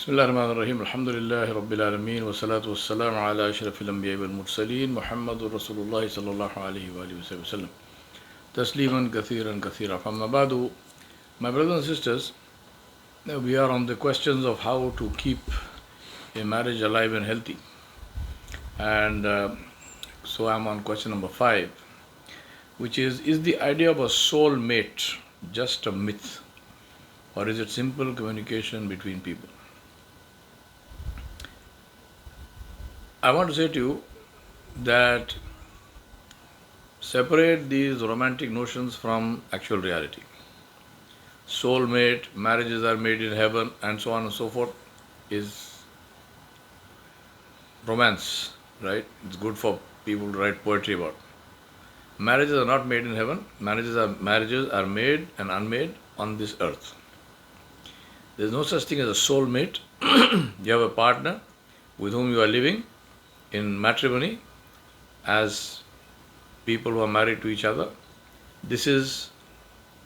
Bismillahirrahmanirrahim. Alhamdulillahi Rabbil Alameen. Wa salatu wassalamu ala ashrafil anbiya wal mursaleen. Muhammadur Rasulullah sallallahu alayhi wa alihi wa sallam. Tasliman kathiran kathira. Amma ba'du. My brothers and sisters, we are on the questions of how to keep a marriage alive and healthy. And so I'm on question number 5, which is the idea of a soul mate just a myth? Or is it simple communication between people? I want to say to you that separate these romantic notions from actual reality. Soulmate, marriages are made in heaven, and so on and so forth is romance, right? It's good for people to write poetry about. Marriages are not made in heaven. Marriages are made and unmade on this earth. There's no such thing as a soulmate. You have a partner with whom you are living in matrimony as people who are married to each other. This is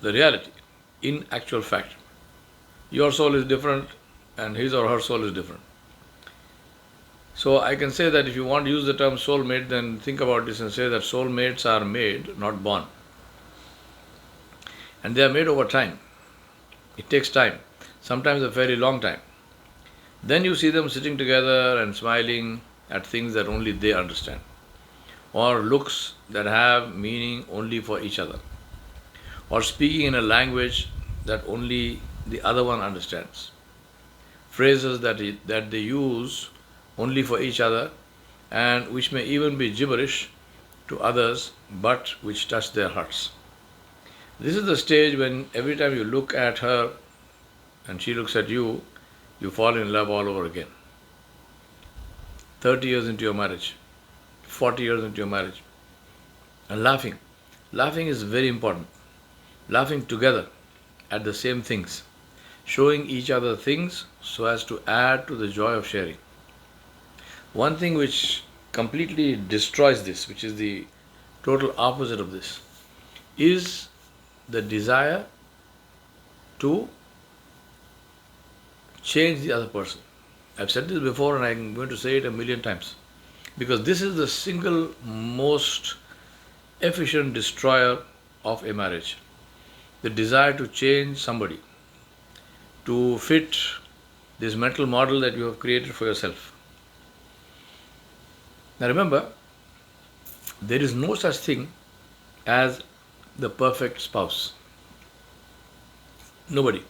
the reality. In actual fact, your soul is different and his or her soul is different. So I can say that if you want to use the term soulmate, then think about this and say that soulmates are made, not born. And they are made over time. It takes time, sometimes a very long time. Then you see them sitting together and smiling at things that only they understand, or looks that have meaning only for each other, or speaking in a language that only the other one understands, phrases that they use only for each other and which may even be gibberish to others but which touch their hearts. This is the stage when every time you look at her and she looks at you, you fall in love all over again. 30 years into your marriage, 40 years into your marriage. And laughing. Laughing is very important. Laughing together at the same things. Showing each other things so as to add to the joy of sharing. One thing which completely destroys this, which is the total opposite of this, is the desire to change the other person. I've said this before and I'm going to say it a million times, because this is the single most efficient destroyer of a marriage. The desire to change somebody, to fit this mental model that you have created for yourself. Now remember, there is no such thing as the perfect spouse. Nobody,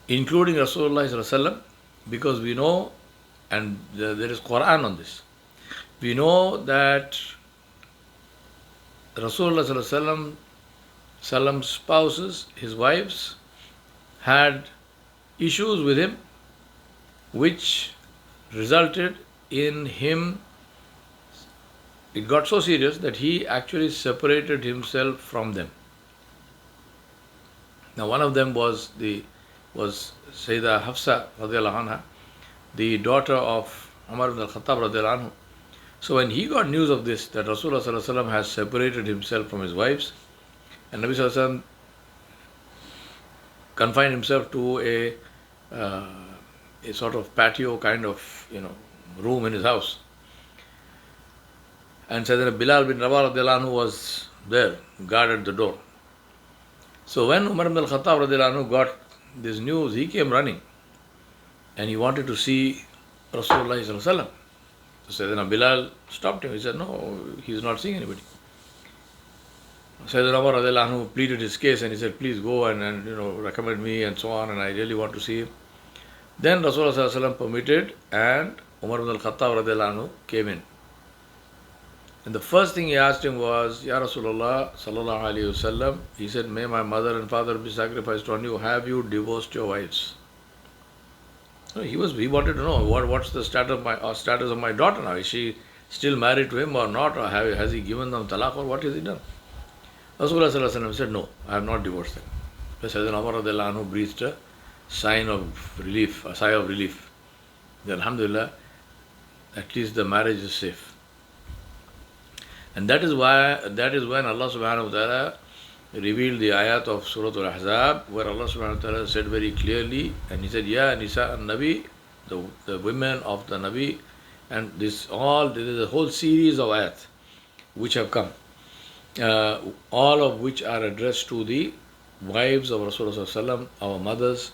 including Rasulullah sallallahu alaihi wasallam. Because we know, and there is Quran on this, we know that Rasulullah sallallahu alaihi wasallam's spouses, his wives, had issues with him which resulted in him, it got so serious that he actually separated himself from them. Now one of them was Sayyidah Hafsa radiallahu anha, the daughter of Umar ibn al-Khattab radiallahu anhu. So when he got news of this, that Rasulullah sallallahu alaihi wasallam has separated himself from his wives, and Nabi sallallahu alaihi wasallam confined himself to a sort of patio kind of room in his house, and Sayyidina Bilal bin Rabah radiallahu anhu was there, guarded the door. So when Umar ibn al-Khattab radiallahu anhu got this news, he came running and he wanted to see Rasulullah sallallahu alaihi wasallam. So Sayyidina Bilal stopped him. He said, no, he is not seeing anybody. Sayyidina Umar radiallahu anhu pleaded his case and he said, please go and recommend me and so on, and I really want to see him. Then Rasulullah sallallahu alaihi wasallam permitted, and Umar ibn al-Khattab radiallahu anhu came in. And the first thing he asked him was, Ya Rasulullah sallallahu alaihi wasallam, he said, may my mother and father be sacrificed on you. Have you divorced your wives? So he wanted to know what's the status of my daughter now. Is she still married to him or not? Or has he given them talaq, or what has he done? Rasulullah sallallahu alaihi wasallam said, no, I have not divorced them. So Sayyidina Umar radiallahu anhu breathed a sigh of relief. Then, alhamdulillah, at least the marriage is safe. And that is when Allah subhanahu wa ta'ala revealed the ayat of Surah Al-Ahzab, where Allah subhanahu wa ta'ala said very clearly, and He said, Ya Nisa al-Nabi, the women of the Nabi, and there is a whole series of ayat which have come, all of which are addressed to the wives of Rasulullah sallallahu, our mothers,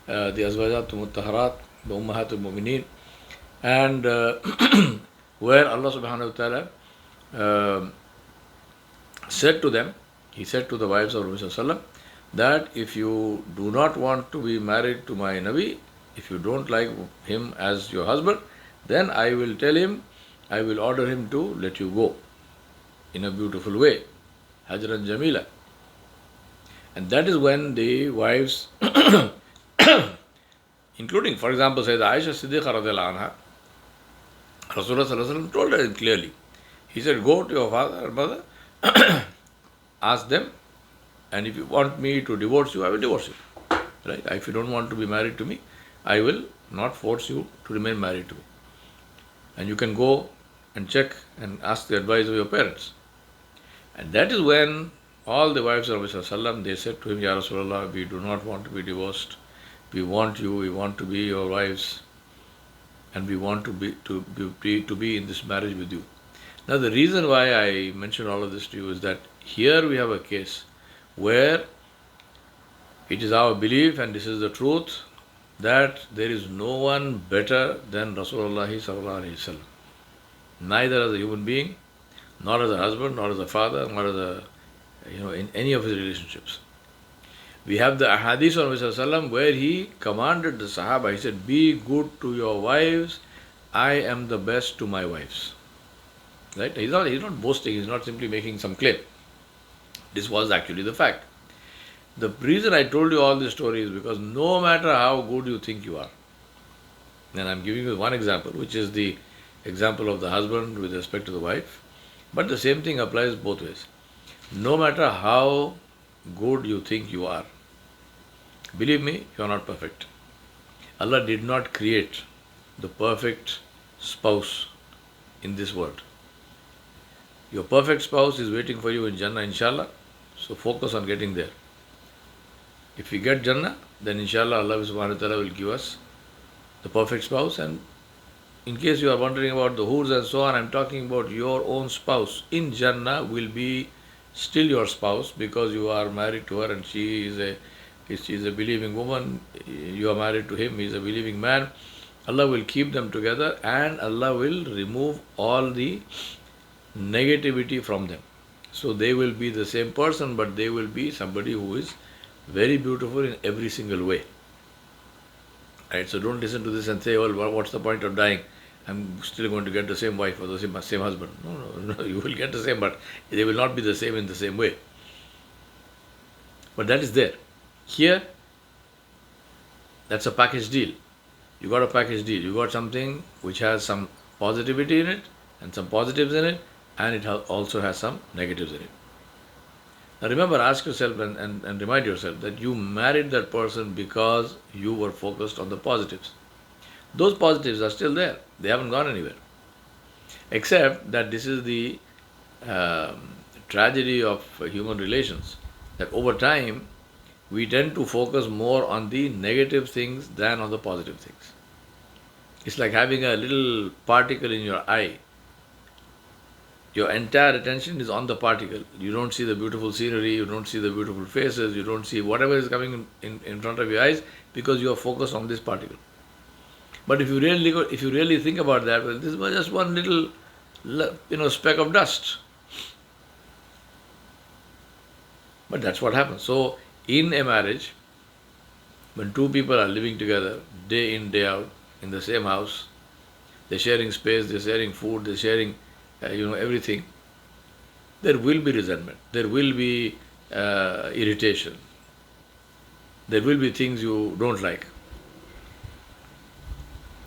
the Azwajatul Mutahharat, the Ummahatul Mu'mineen, and where Allah subhanahu wa ta'ala said to them, He said to the wives of Rasulullah that if you do not want to be married to my Nabi, if you don't like him as your husband, then I will tell him, I will order him to let you go in a beautiful way, Hajran Jamila. And that is when the wives, including, for example, say the Aisha Siddiqa radiallahu anha, Rasulullah sallallahu alaihi wasallam told her clearly. He said, go to your father and mother, ask them, and if you want me to divorce you, I will divorce you. Right? If you don't want to be married to me, I will not force you to remain married to me. And you can go and check and ask the advice of your parents. And that is when all the wives of Rasulullah, they said to him, Ya Rasulullah, we do not want to be divorced. We want you, we want to be your wives, and we want to be in this marriage with you. Now the reason why I mentioned all of this to you is that here we have a case where it is our belief, and this is the truth, that there is no one better than Rasulullah sallallahu alaihi wasallam. Neither as a human being, nor as a husband, nor as a father, nor as a, in any of his relationships. We have the ahadith of Rasulullah where he commanded the Sahaba, he said, be good to your wives, I am the best to my wives. Right? He's not boasting, he's not simply making some claim. This was actually the fact. The reason I told you all this story is because no matter how good you think you are, and I'm giving you one example, which is the example of the husband with respect to the wife, but the same thing applies both ways. No matter how good you think you are, believe me, you are not perfect. Allah did not create the perfect spouse in this world. Your perfect spouse is waiting for you in Jannah, inshallah. So focus on getting there. If we get Jannah, then inshallah Allah subhanahu wa ta'ala will give us the perfect spouse. And in case you are wondering about the hoods and so on, I'm talking about your own spouse. In Jannah will be still your spouse because you are married to her and she is a believing woman. You are married to him, he is a believing man. Allah will keep them together and Allah will remove all the negativity from them. So they will be the same person, but they will be somebody who is very beautiful in every single way. Right? So don't listen to this and say, well, what's the point of dying? I'm still going to get the same wife or the same husband. No, you will get the same, but they will not be the same in the same way. But that is there. Here, that's a package deal. You got a package deal. You got something which has some positivity in it and some positives in it, and it also has some negatives in it. Now remember, ask yourself and remind yourself that you married that person because you were focused on the positives. Those positives are still there. They haven't gone anywhere. Except that this is the tragedy of human relations, that over time we tend to focus more on the negative things than on the positive things. It's like having a little particle in your eye. Your entire attention is on the particle. You don't see the beautiful scenery, you don't see the beautiful faces, you don't see whatever is coming in front of your eyes because you are focused on this particle. But if you really think about that, well, this was just one little speck of dust. But that's what happens. So in a marriage, when two people are living together day in, day out in the same house, they're sharing space, they're sharing food, they're sharing everything, there will be resentment, there will be irritation, there will be things you don't like.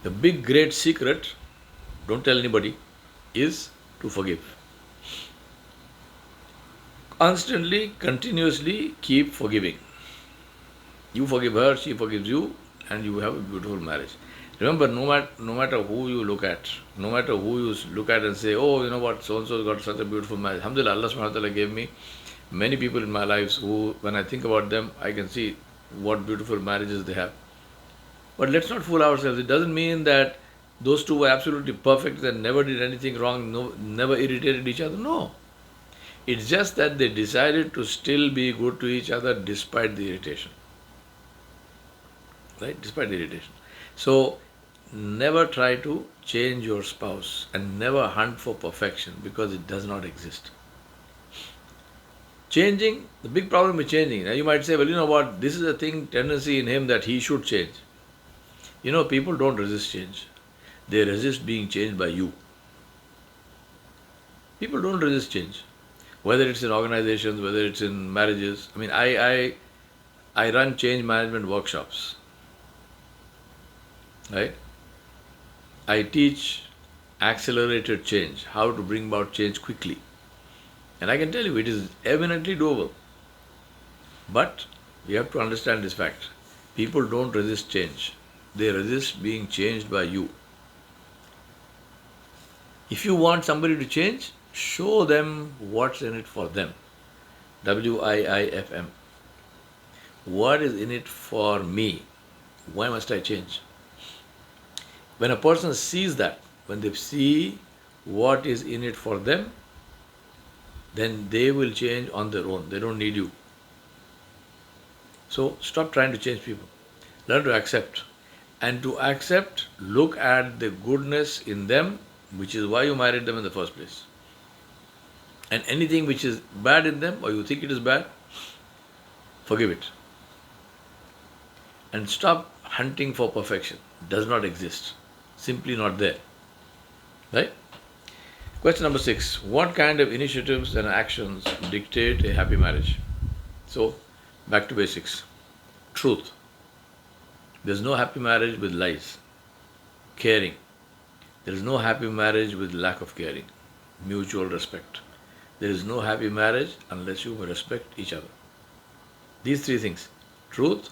The big great secret, don't tell anybody, is to forgive. Constantly, continuously keep forgiving. You forgive her, she forgives you, and you have a beautiful marriage. Remember, no matter who you look at, and say, oh, you know what, so-and-so got such a beautiful marriage. Alhamdulillah, Allah subhanahu wa ta'ala gave me many people in my lives who, when I think about them, I can see what beautiful marriages they have. But let's not fool ourselves. It doesn't mean that those two were absolutely perfect and never did anything wrong, no, never irritated each other. No. It's just that they decided to still be good to each other despite the irritation. Right? Despite the irritation. So, never try to change your spouse and never hunt for perfection because it does not exist. Changing, the big problem with changing. Now you might say, well, you know what, this is a tendency in him that he should change. You know, people don't resist change. They resist being changed by you. People don't resist change. Whether it's in organizations, whether it's in marriages. I mean, I run change management workshops. Right? I teach accelerated change, how to bring about change quickly. And I can tell you, it is eminently doable. But we have to understand this fact. People don't resist change. They resist being changed by you. If you want somebody to change, show them what's in it for them. WIIFM. What is in it for me? Why must I change? When a person sees that, when they see what is in it for them, then they will change on their own. They don't need you. So stop trying to change people. Learn to accept. And to accept, look at the goodness in them, which is why you married them in the first place. And anything which is bad in them, or you think it is bad, forgive it. And stop hunting for perfection. It does not exist. Simply not there. Right? Question number 6. What kind of initiatives and actions dictate a happy marriage? So, back to basics. Truth. There's no happy marriage with lies. Caring. There is no happy marriage with lack of caring. Mutual respect. There is no happy marriage unless you respect each other. These three things. Truth,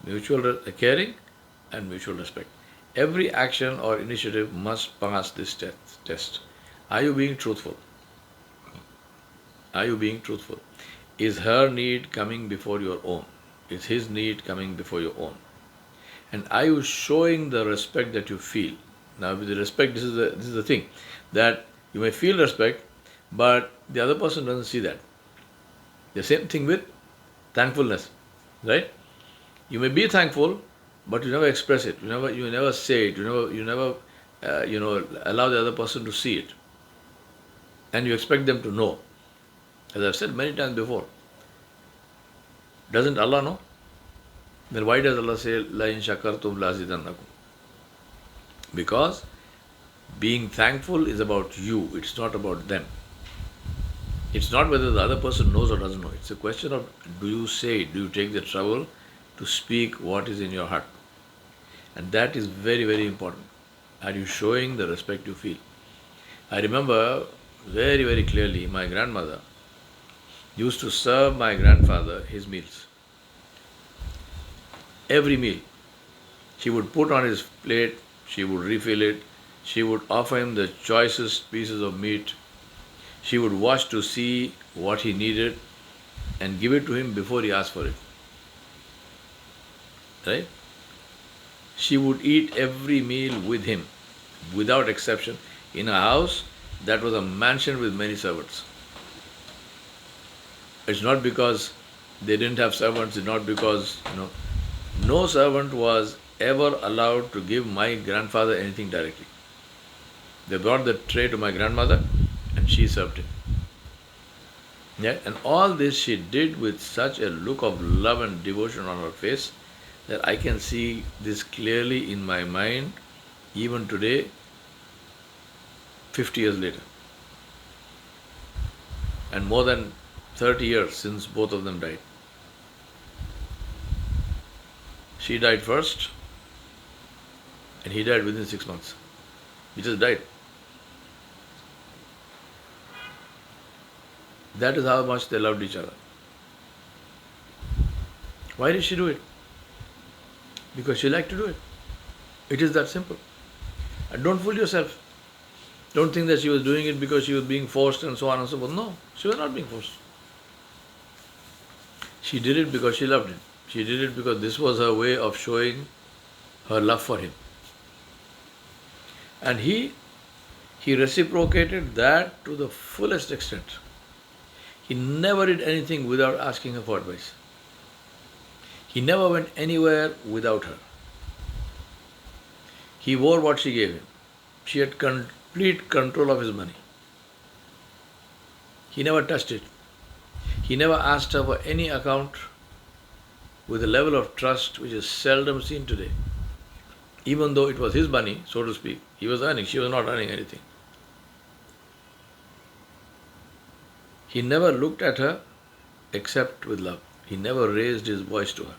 mutual caring, and mutual respect. Every action or initiative must pass this test. Are you being truthful? Are you being truthful? Is her need coming before your own? Is his need coming before your own? And are you showing the respect that you feel? Now, with the respect, this is the thing, that you may feel respect, but the other person doesn't see that. The same thing with thankfulness, right? You may be thankful, but you never express it. You never say it. You never allow the other person to see it, and you expect them to know. As I've said many times before, doesn't Allah know? Then why does Allah say, La in shakartum la azidannakum? Because being thankful is about you, it's not about them. It's not whether the other person knows or doesn't know. It's a question of, do you say it? Do you take the trouble to speak what is in your heart? And that is very, very important. Are you showing the respect you feel? I remember very, very clearly my grandmother used to serve my grandfather his meals. Every meal. She would put on his plate, she would refill it, she would offer him the choicest pieces of meat, she would watch to see what he needed and give it to him before he asked for it. Right? She would eat every meal with him, without exception, in a house that was a mansion with many servants. It's not because they didn't have servants, it's not because, no servant was ever allowed to give my grandfather anything directly. They brought the tray to my grandmother and she served him. Yeah? And all this she did with such a look of love and devotion on her face that I can see this clearly in my mind even today, 50 years later. And more than 30 years since both of them died. She died first and he died within 6 months. He just died. That is how much they loved each other. Why did she do it? Because she liked to do it. It is that simple. And don't fool yourself. Don't think that she was doing it because she was being forced and so on and so forth. No, she was not being forced. She did it because she loved it. She did it because this was her way of showing her love for him. And he reciprocated that to the fullest extent. He never did anything without asking her for advice. He never went anywhere without her. He wore what she gave him. She had complete control of his money. He never touched it. He never asked her for any account with a level of trust which is seldom seen today. Even though it was his money, so to speak, he was earning, she was not earning anything. He never looked at her except with love. He never raised his voice to her.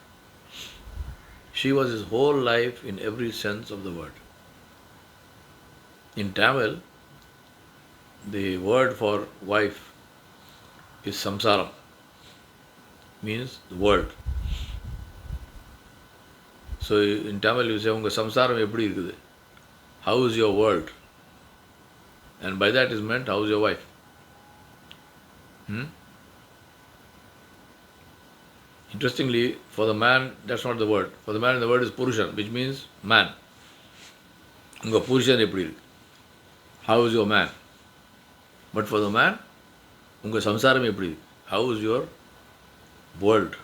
She was his whole life in every sense of the word. In Tamil, the word for wife is samsaram, means the world. So in Tamil you say, unga samsaram eppadi irukudhu? How is your world? And by that is meant, how is your wife? Interestingly, for the man, that's not the word. For the man, the word is purushan, which means man. Unga purushan eppadi irukku? How is your man? But for the man, unga samsaram eppadi irukku? How is your world?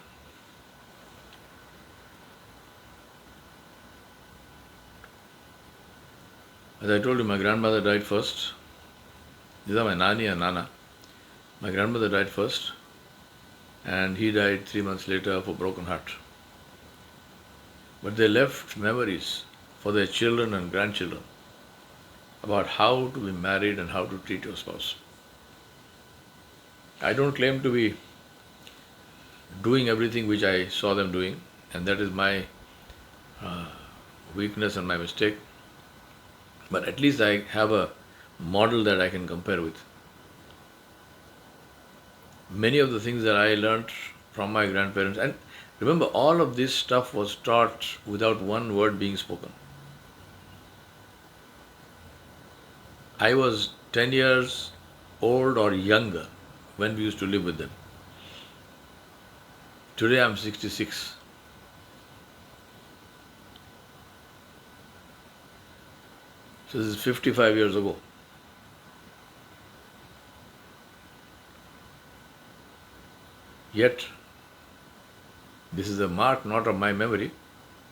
As I told you, my grandmother died first. These are my nani and nana. My grandmother died first, and he died 3 months later of a broken heart. But they left memories for their children and grandchildren about how to be married and how to treat your spouse. I don't claim to be doing everything which I saw them doing, and that is my weakness and my mistake. But at least I have a model that I can compare with. Many of the things that I learnt from my grandparents, and remember, all of this stuff was taught without one word being spoken. I was 10 years old or younger when we used to live with them. Today I'm 66. So this is 55 years ago. Yet, this is a mark not of my memory,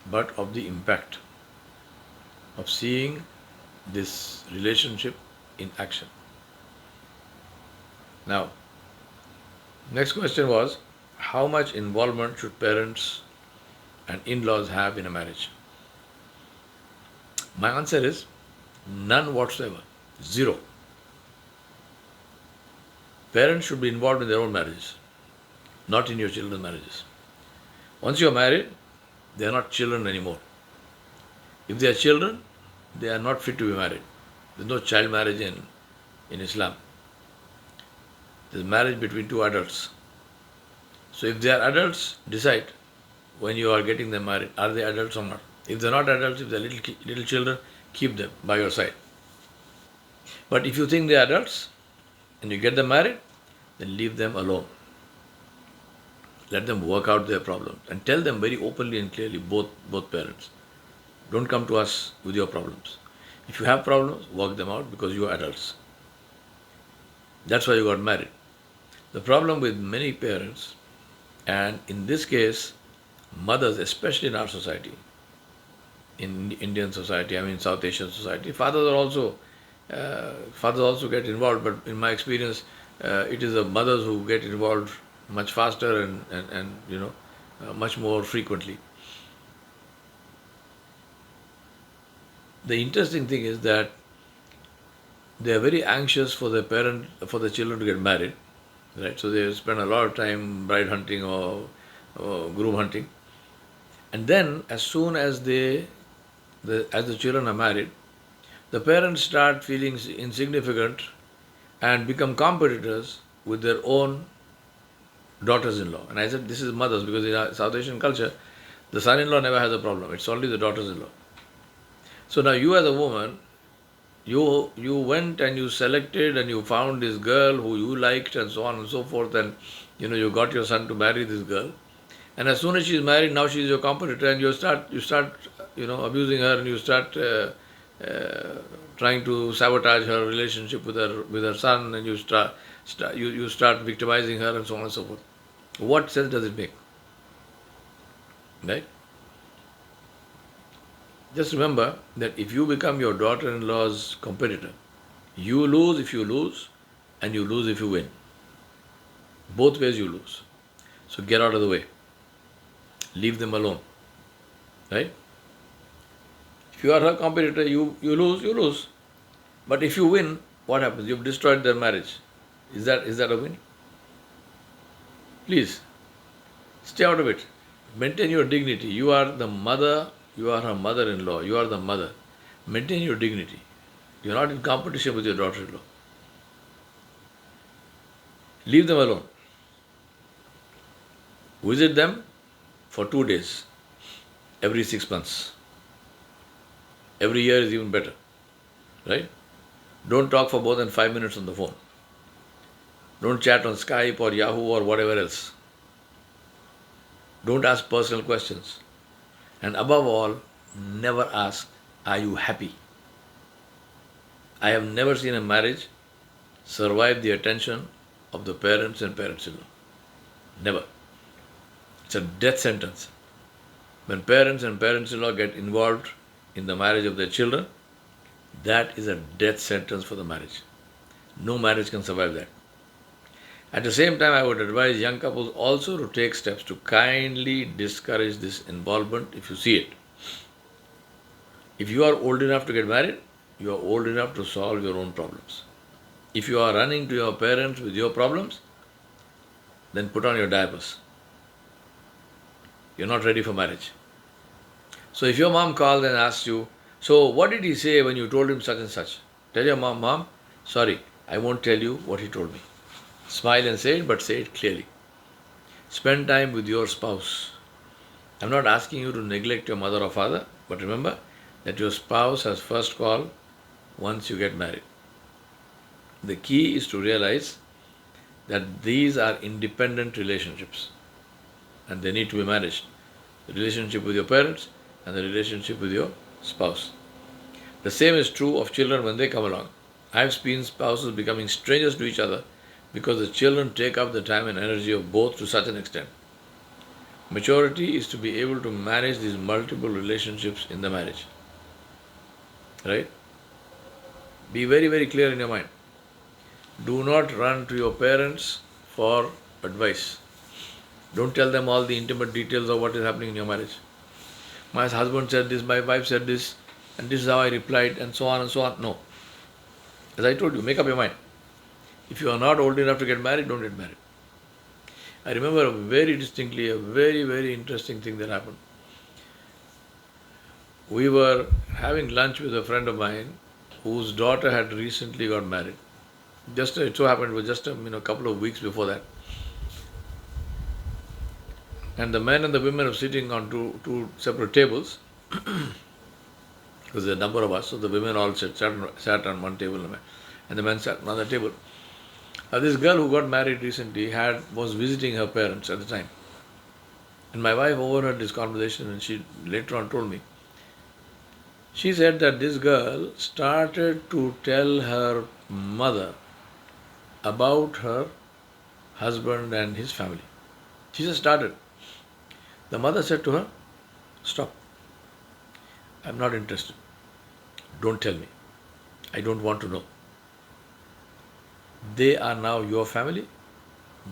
but of the impact of seeing this relationship in action. Now, next question was, how much involvement should parents and in-laws have in a marriage? My answer is none whatsoever. Zero. Parents should be involved in their own marriages, not in your children's marriages. Once you are married, they are not children anymore. If they are children, they are not fit to be married. There is no child marriage in Islam. There is marriage between two adults. So if they are adults, decide when you are getting them married, are they adults or not? If they are not adults, if they are little children, keep them by your side. But if you think they are adults and you get them married, then leave them alone. Let them work out their problems and tell them very openly and clearly, both parents. Don't come to us with your problems. If you have problems, work them out because you are adults. That's why you got married. The problem with many parents, and in this case, mothers, especially in our society, in Indian society, South Asian society, fathers also get involved, but in my experience, it is the mothers who get involved much faster and much more frequently. The interesting thing is that they are very anxious for the children to get married, right? So they spend a lot of time bride hunting or groom hunting, and then as soon as the children are married, the parents start feeling insignificant and become competitors with their own daughters-in-law. And I said this is mothers, because in our South Asian culture, the son-in-law never has a problem. It's only the daughters-in-law. So now you as a woman, you went and you selected and you found this girl who you liked and so on and so forth, and you got your son to marry this girl. And as soon as she is married, now she is your competitor, and you start abusing her, and you start trying to sabotage her relationship with her son, and you start victimizing her, and so on and so forth. What sense does it make? Right? Just remember that if you become your daughter-in-law's competitor, you lose if you lose, and you lose if you win. Both ways you lose. So get out of the way. Leave them alone. Right? If you are her competitor, you lose. But if you win, what happens? You've destroyed their marriage. Is that a win? Please, stay out of it. Maintain your dignity. You are the mother, you are her mother-in-law, you are the mother. Maintain your dignity. You're not in competition with your daughter-in-law. Leave them alone. Visit them for 2 days, every 6 months. Every year is even better. Right? Don't talk for more than 5 minutes on the phone. Don't chat on Skype or Yahoo or whatever else. Don't ask personal questions. And above all, never ask, are you happy? I have never seen a marriage survive the attention of the parents and parents-in-law. Never. It's a death sentence. When parents and parents-in-law get involved in the marriage of their children, that is a death sentence for the marriage. No marriage can survive that. At the same time, I would advise young couples also to take steps to kindly discourage this involvement if you see it. If you are old enough to get married, you are old enough to solve your own problems. If you are running to your parents with your problems, then put on your diapers. You're not ready for marriage. So if your mom calls and asks you, so what did he say when you told him such and such? Tell your mom, sorry, I won't tell you what he told me. Smile and say it, but say it clearly. Spend time with your spouse. I'm not asking you to neglect your mother or father, but remember that your spouse has first call once you get married. The key is to realize that these are independent relationships and they need to be managed. The relationship with your parents and the relationship with your spouse. The same is true of children when they come along. I've seen spouses becoming strangers to each other because the children take up the time and energy of both to such an extent. Maturity is to be able to manage these multiple relationships in the marriage. Right? Be very, very clear in your mind. Do not run to your parents for advice. Don't tell them all the intimate details of what is happening in your marriage. My husband said this, my wife said this, and this is how I replied, and so on and so on. No. As I told you, make up your mind. If you are not old enough to get married, don't get married. I remember very distinctly a very, very interesting thing that happened. We were having lunch with a friend of mine whose daughter had recently got married. It so happened it was just a couple of weeks before that. And the men and the women were sitting on two separate tables. Because there were a number of us, so the women all sat on one table and the men sat on another table. This girl who got married recently was visiting her parents at the time. And my wife overheard this conversation and she later on told me. She said that this girl started to tell her mother about her husband and his family. She just started. The mother said to her, stop. I'm not interested. Don't tell me. I don't want to know. They are now your family.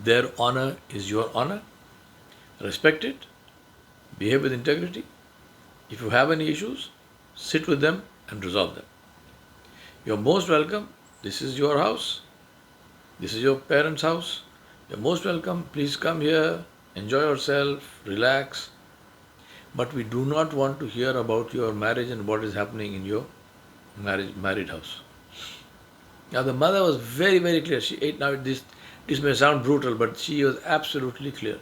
Their honor is your honor. Respect it. Behave with integrity. If you have any issues, sit with them and resolve them. You're most welcome. This is your house. This is your parents' house. You're most welcome. Please come here. Enjoy yourself. Relax. But we do not want to hear about your marriage and what is happening in your married house. Now the mother was very, very clear. This may sound brutal, but she was absolutely clear.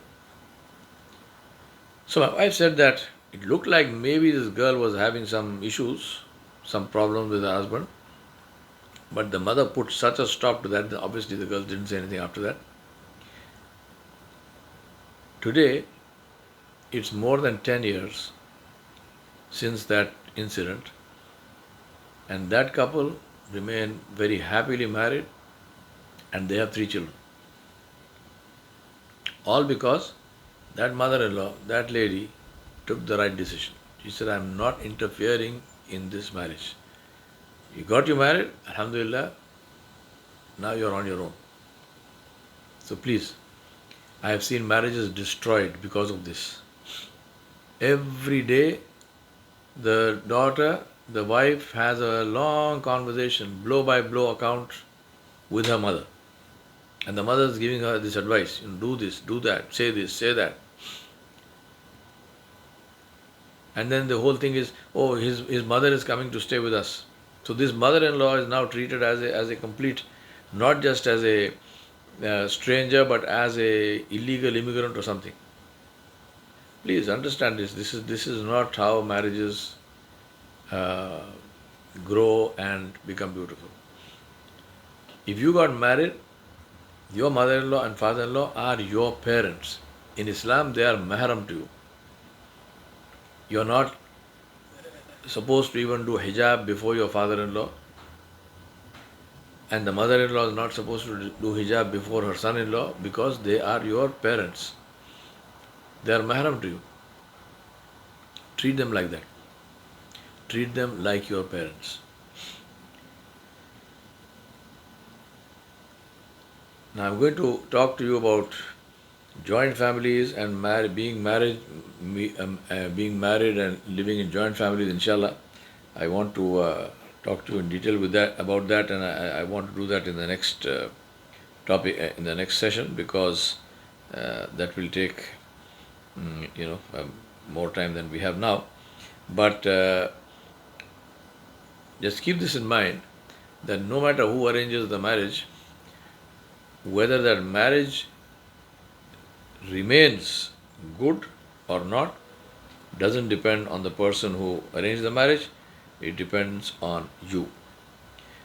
So my wife said that it looked like maybe this girl was having some issues, some problems with her husband. But the mother put such a stop to that, obviously the girl didn't say anything after that. Today, It's more than 10 years since that incident, and that couple remain very happily married and they have 3 children. All because that mother in law, that lady, took the right decision. She said, I'm not interfering in this marriage. You got you married, Alhamdulillah, now you're on your own. So please, I have seen marriages destroyed because of this. Every day, the daughter, the wife has a long conversation, blow by blow account with her mother. And the mother is giving her this advice, do this, do that, this, say that. And then the whole thing is, oh, his mother is coming to stay with us. So this mother-in-law is now treated as a complete, not just as a stranger, but as a illegal immigrant or something. Please understand this. This is not how marriages grow and become beautiful. If you got married, your mother-in-law and father-in-law are your parents. In Islam, they are mahram to you. You are not supposed to even do hijab before your father-in-law, and the mother-in-law is not supposed to do hijab before her son-in-law because they are your parents. They are mahram to you. Treat them like that. Treat them like your parents. Now I'm going to talk to you about joint families and being married and living in joint families. Inshallah, I want to talk to you in detail about that, and I want to do that in the next topic, in the next session, because that will take more time than we have now. But just keep this in mind, that no matter who arranges the marriage, whether that marriage remains good or not doesn't depend on the person who arranged the marriage, it depends on you.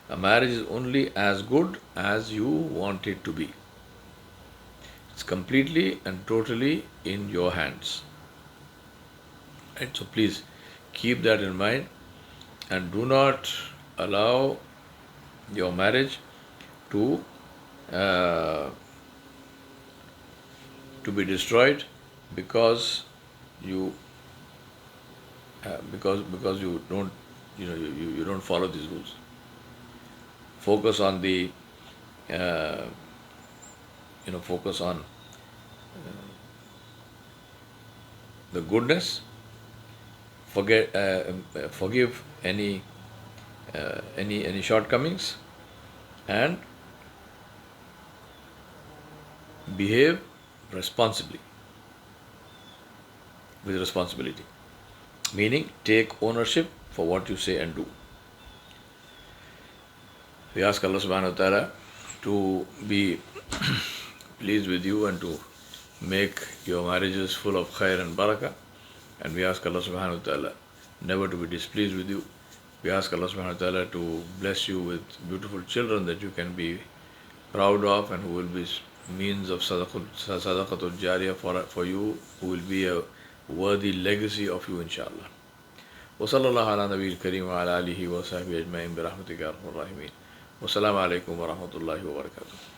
A marriage is only as good as you want it to be. It's completely and totally in your hands. Right? So please keep that in mind, and do not allow your marriage to be destroyed because you don't you don't follow these rules. Focus on the focus on the goodness. Forgive any shortcomings, and behave responsibly, with responsibility, meaning take ownership for what you say and do. We ask Allah subhanahu wa ta'ala to be pleased with you and to make your marriages full of khair and barakah, and we ask Allah subhanahu wa ta'ala never to be displeased with you. We ask Allah subhanahu wa ta'ala to bless you with beautiful children that you can be proud of, and who will be means of sadaqatul jariyah for you, who will be a worthy legacy of you, inshallah. Wa sallallahu ala nabiyil kareem wa ala alihi wa sahbihi ajma'in bi rahmatika ya arhamar rahimin. Wassalamu alaikum wa rahmatullahi wa barakatuh.